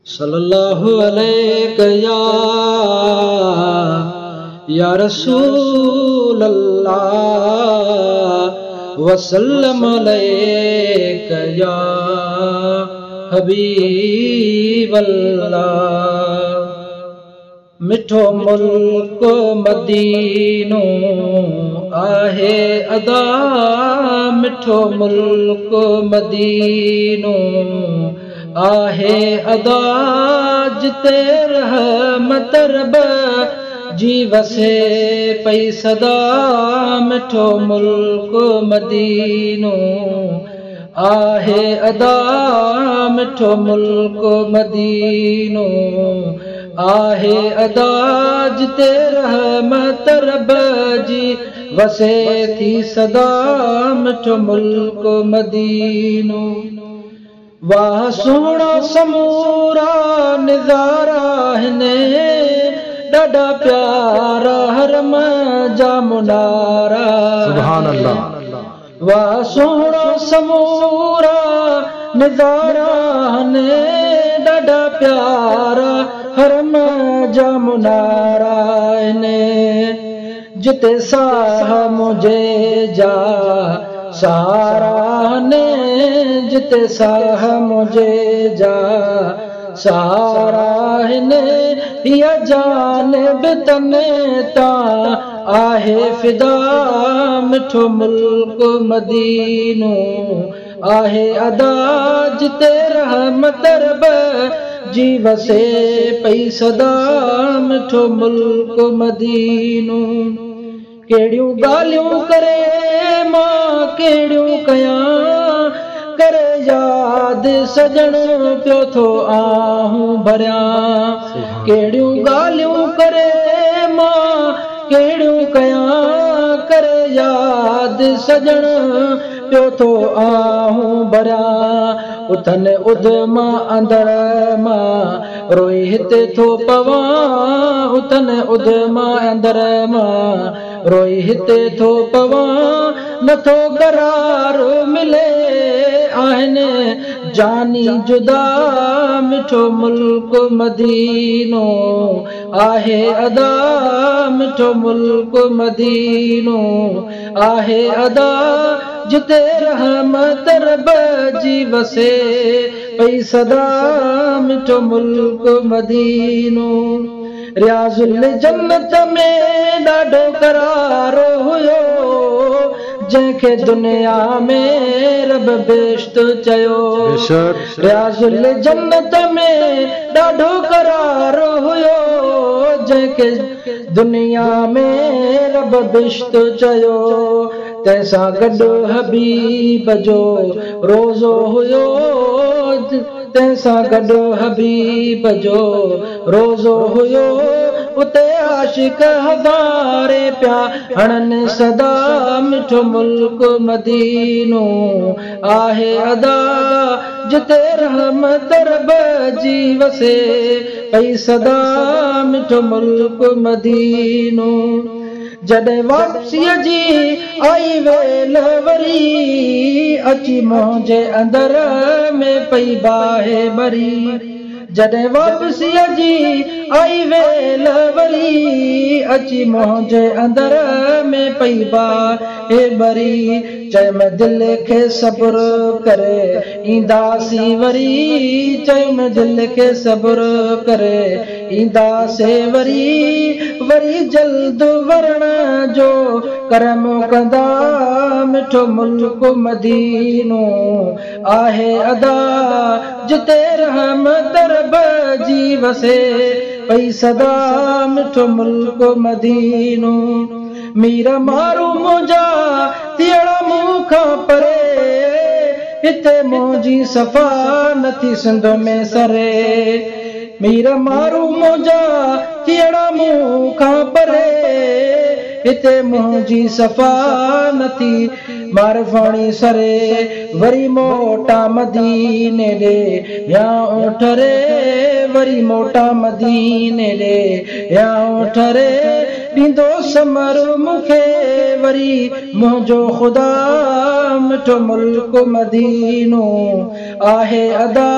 सल्लल्लाहु अलैहि या रसूल अल्लाह वसल्लम अलैका या हबीब अल्लाह। मिठो मुल्क मदीनो आहे अदा, मिठो मुल्क मदीनो आहे अदा, जिते रहमत रब जी वसे पई सदा। मिठो मुल्क मदीनो आहे अदा, मिठो मुल्क मदीनो आहे अदा, जिते रहमत रब जी वसे थी सदा। मिठो मुल्क मदीनो वाह सोहणा समूरा नज़ारा हिने, ॾाढा प्यारा हरम जा मुनारा। सुभान अल्लाह। वाह सोहणा समूरा नज़ारा हिने, ॾाढा प्यारा हरम जा मुनारा हिने, जिते साह मुझे जा सारा ने, जिते साह मुझे जा सारा ने, या जान तने ता आहे फिदा। मिठो मुल्क मदीनो आहे अदा, जिते रहमत रब जी वसे पई सदा। मिठो मुल्क मदीनो केड़ियूं ॻाल्हियूं करे मां केड़ियूं कयां, करे याद सजण पियो थो आहूं भरियां। केड़ियूं ॻाल्हियूं करे मां केड़ियूं कयां, करे याद सजण पियो थो आहूं भरियां। उथन उध मां अंदर मां रोई हिते थो पवां, उथन उध मां अंदर मां रोई हिते थो पवां। नथो करार मिले आहिनि जानी जुदा, मिठो मुल्क मदीनो आहे अदा, मिठो मुल्क मदीनो आहे अदा, जिते रहमत रब जी वसे पई सदा। मिठो मुल्क मदीनो रियाज़ुल जन्नत में ॾाढो करार हुयो, जंहिंखे दुनिया में रब बेश्त चयो। रियाज़ुल जन्नत में ॾाढो करार हुयो, जंहिंखे दुनिया में रब बेश्त चयो। तंहिंसां गॾु हबीब जो रोज़ो हुयो, तंहिंसां गॾु हबीब जो रोज़ो हुयो। उते आशिक हज़ारे पिया हणनि सदा। मिठो मुल्क मदीनो आहे अदा, जिते रहमत रब जी वसे पई सदा। मिठो मुल्क मदीनो जॾहिं वापसीअ जी आई वेल वरी, अची मुंहिंजे अंदर में पई बाहि भरी। जॾहिं वापसीअ जी आई वेल वरी, अची मुंहिंजे अंदर में पई बाहि भरी। चयमि दिल खे सब्र करे ईंदासीं वरी, चयमि दिल खे सब्र करे ईंदासीं वरी। वरी जल्द वरण जो करम कंदा, मिठो मुल्क मदीनो आहे अदा, जिते रहमत रब जी वसे पई सदा। मिठो मुल्क मदीनो मीर मारू मुंहिंजा थियण मूं खां परे, हिते मुंहिंजी सफ़ा नथी सिंध में सरे। मीर मारू मुंहिंजा थियण मूं खां परे, हिते मुंहिंजी सफ़ा नथी मारफाणी सरे। वरी मोटा मदीने ॾे या ऊंठ रे, वरी मोटा मदीने ॾे या ऊंठ रे। ॾींदो समर मूंखे वरी मुंहिंजो ख़ुदा, मिठो मुल्क मदीनो आहे अदा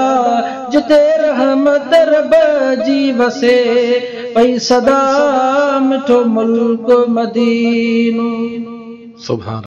जिते रहमत रब जी वसे पई सदा मिठो मुल्क मदीनो। सुभान